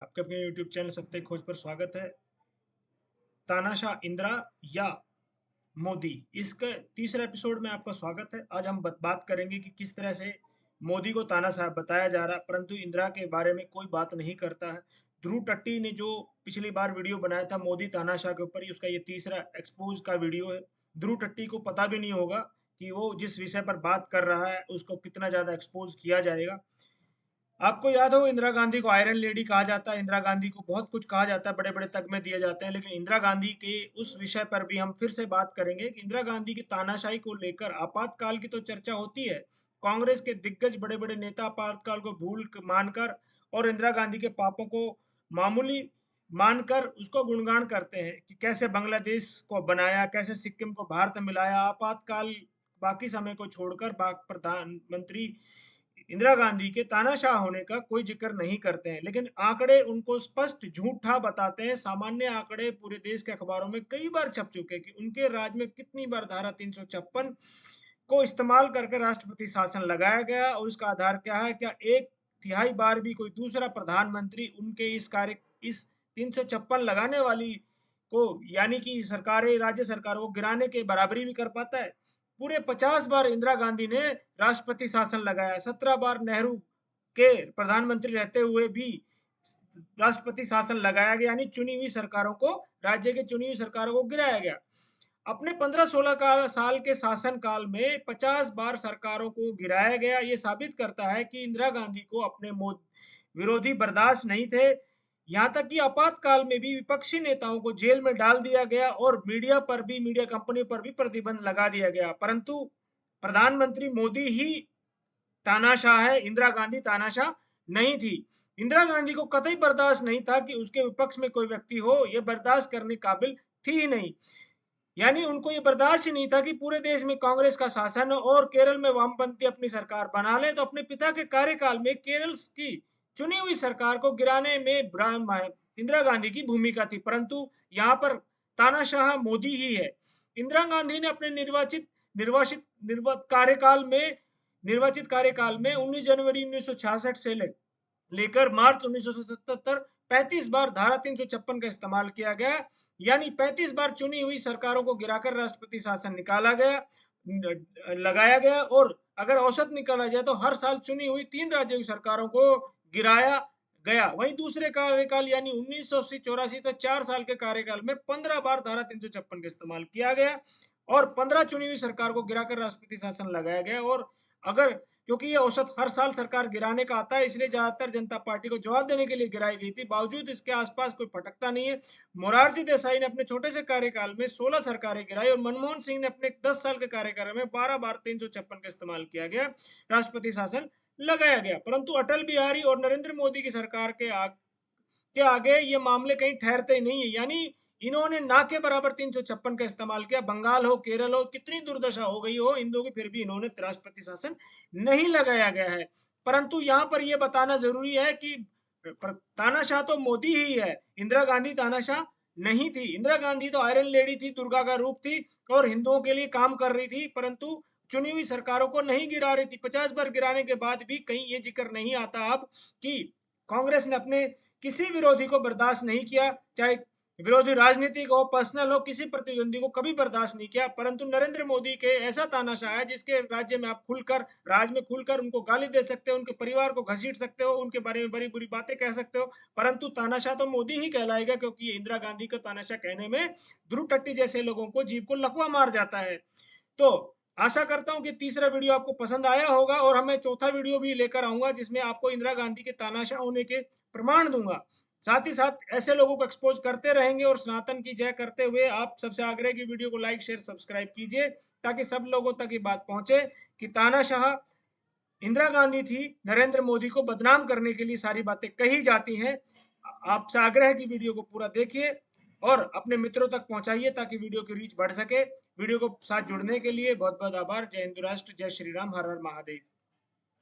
आपके अपने YouTube channel सत्य खोज पर स्वागत है। तानाशाह इंदिरा या मोदी, इसका तीसरा एपिसोड में आपका स्वागत है। आज हम बात करेंगे कि किस तरह से मोदी को तानाशाह बताया जा रहा है, परंतु इंदिरा के बारे में कोई बात नहीं करता है। ध्रुव टट्टी ने जो पिछली बार वीडियो बनाया था मोदी तानाशाह के ऊपर, उसका ये तीसरा एक्सपोज का वीडियो है। ध्रुव टट्टी को पता भी नहीं होगा कि वो जिस विषय पर बात कर रहा है उसको कितना ज़्यादा एक्सपोज किया जाएगा। आपको याद हो, इंदिरा गांधी को आयरन लेडी कहा जाता है, इंदिरा गांधी को बहुत कुछ कहा जाता है, बड़े बड़े तगमे दिए जाते हैं, लेकिन इंदिरा गांधी के उस विषय पर भी हम फिर से बात करेंगे कि इंदिरा गांधी की तानाशाही को लेकर आपातकाल की तो चर्चा होती है। कांग्रेस के दिग्गज बड़े बड़े नेता आपातकाल को भूल मानकर और इंदिरा गांधी के पापों को मामूली मानकर उसको गुणगान करते हैं कि कैसे बांग्लादेश को बनाया, कैसे सिक्किम को भारत में मिलाया। आपातकाल बाकी समय को छोड़कर प्रधानमंत्री इंदिरा गांधी के तानाशाह होने का कोई जिक्र नहीं करते हैं, लेकिन आंकड़े उनको स्पष्ट झूठा बताते हैं। सामान्य आंकड़े पूरे देश के अखबारों में कई बार छप चुके हैं कि उनके राज्य में कितनी बार धारा 356 को इस्तेमाल करके राष्ट्रपति शासन लगाया गया और उसका आधार क्या है। क्या एक तिहाई बार भी कोई दूसरा प्रधानमंत्री उनके इस 356 लगाने वाली को, यानी कि सरकारें, राज्य सरकारों को गिराने के बराबरी भी कर पाता है? पूरे 50 बार इंदिरा गांधी ने राष्ट्रपति शासन लगाया, 17 बार नेहरू के प्रधानमंत्री रहते हुए भी राष्ट्रपति शासन लगाया गया, यानी चुनी हुई सरकारों को, राज्य के चुनी हुई सरकारों को गिराया गया। अपने 15-16 साल के शासन काल में 50 बार सरकारों को गिराया गया। ये साबित करता है कि इंदिरा गांधी को अपने विरोधी बर्दाश्त नहीं थे। यहाँ तक कि आपातकाल में भी विपक्षी नेताओं को जेल में डाल दिया गया और मीडिया पर भी, मीडिया कंपनियों पर भी प्रतिबंध लगा दिया गया। परंतु प्रधानमंत्री मोदी ही तानाशाह है, इंदिरा गांधी तानाशाह नहीं थी। इंदिरा गांधी को कतई बर्दाश्त नहीं था कि उसके विपक्ष में कोई व्यक्ति हो, ये बर्दाश्त करने काबिल थी ही नहीं। यानी उनको ये बर्दाश्त ही नहीं था कि पूरे देश में कांग्रेस का शासन और केरल में वामपंथी अपनी सरकार बना ले। तो अपने पिता के कार्यकाल में केरल की चुनी हुई सरकार को गिराने में इंदिरा गांधी की भूमिका थी, परंतु यहाँ पर तानाशाह मोदी ही है। इंदिरा गांधी ने अपने निर्वाचित कार्यकाल में 19 जनवरी 1966 से लेकर मार्च 1977 35 बार धारा 356 का इस्तेमाल किया गया, यानी 35 बार चुनी हुई सरकारों को गिराकर राष्ट्रपति शासन निकाला गया, लगाया गया। और अगर औसत निकाला जाए तो हर साल चुनी हुई 3 राज्यों की सरकारों को गिराया गया। वहीं दूसरे कार्यकाल यानी 1984 तक 4 साल के कार्यकाल में 15 बार धारा 356 का इस्तेमाल किया गया और 15 चुनी हुई सरकार को गिराकर राष्ट्रपति शासन लगाया गया। और अगर, क्योंकि ये औसत हर साल सरकार गिराने का आता है, इसलिए ज्यादातर जनता पार्टी को जवाब देने के लिए गिराई गई थी। बावजूद इसके आसपास कोई भटकता नहीं है। मोरारजी देसाई ने अपने छोटे से कार्यकाल में 16 सरकारें गिराई और मनमोहन सिंह ने अपने 10 साल के कार्यकाल में 12 बार 356 का इस्तेमाल किया गया, राष्ट्रपति शासन लगाया गया। परंतु अटल बिहारी और नरेंद्र मोदी की सरकार के आगे ये मामले कहीं ठहरते ही नहीं है। यानी इन्होंने ना के बराबर 356 का इस्तेमाल किया। बंगाल हो, केरल हो, कितनी दुर्दशा हो गई हो हिंदुओं की, फिर भी इन्होंने राष्ट्रपति शासन नहीं लगाया गया है। परंतु यहाँ पर यह बताना जरूरी है कि तानाशाह तो मोदी ही है, इंदिरा गांधी तानाशाह नहीं थी। इंदिरा गांधी तो आयरन लेडी थी, दुर्गा का रूप थी और हिंदुओं के लिए काम कर रही थी, परंतु चुनी हुई सरकारों को नहीं गिरा रही थी। 50 बार गिराने के बाद भी कहीं ये जिक्र नहीं आता अब कि कांग्रेस ने अपने किसी विरोधी को बर्दाश्त नहीं किया, चाहे विरोधी राजनीतिक हो, पर्सनल हो, किसी प्रतिद्वंदी को कभी बर्दाश्त नहीं किया। परंतु नरेंद्र मोदी के ऐसा तानाशाह है जिसके राज्य में आप खुलकर, राज में खुलकर उनको गाली दे सकते हो, उनके परिवार को घसीट सकते हो, उनके बारे में बड़ी बुरी बातें कह सकते हो, परंतु तानाशाह तो मोदी ही कहलाएगा, क्योंकि इंदिरा गांधी को तानाशाह कहने में ध्रुव टट्टी जैसे लोगों को जीभ को लकवा मार जाता है। तो आशा करता हूं कि तीसरा वीडियो आपको पसंद आया होगा और मैं चौथा वीडियो भी लेकर आऊंगा जिसमें आपको इंदिरा गांधी के तानाशाह होने के प्रमाण दूंगा। साथ ही साथ ऐसे लोगों को एक्सपोज करते रहेंगे और सनातन की जय करते हुए आप सबसे आग्रह की वीडियो को लाइक, शेयर, सब्सक्राइब कीजिए ताकि सब लोगों तक ये बात पहुंचे कि तानाशाह इंदिरा गांधी थी, नरेंद्र मोदी को बदनाम करने के लिए सारी बातें कही जाती हैं। आपसे आग्रह है कि वीडियो को पूरा देखिए और अपने मित्रों तक पहुंचाइए ताकि वीडियो की रीच बढ़ सके। वीडियो को साथ जुड़ने के लिए बहुत बहुत आभार। जय हिंद राष्ट्र, जय श्री राम, हर हर महादेव।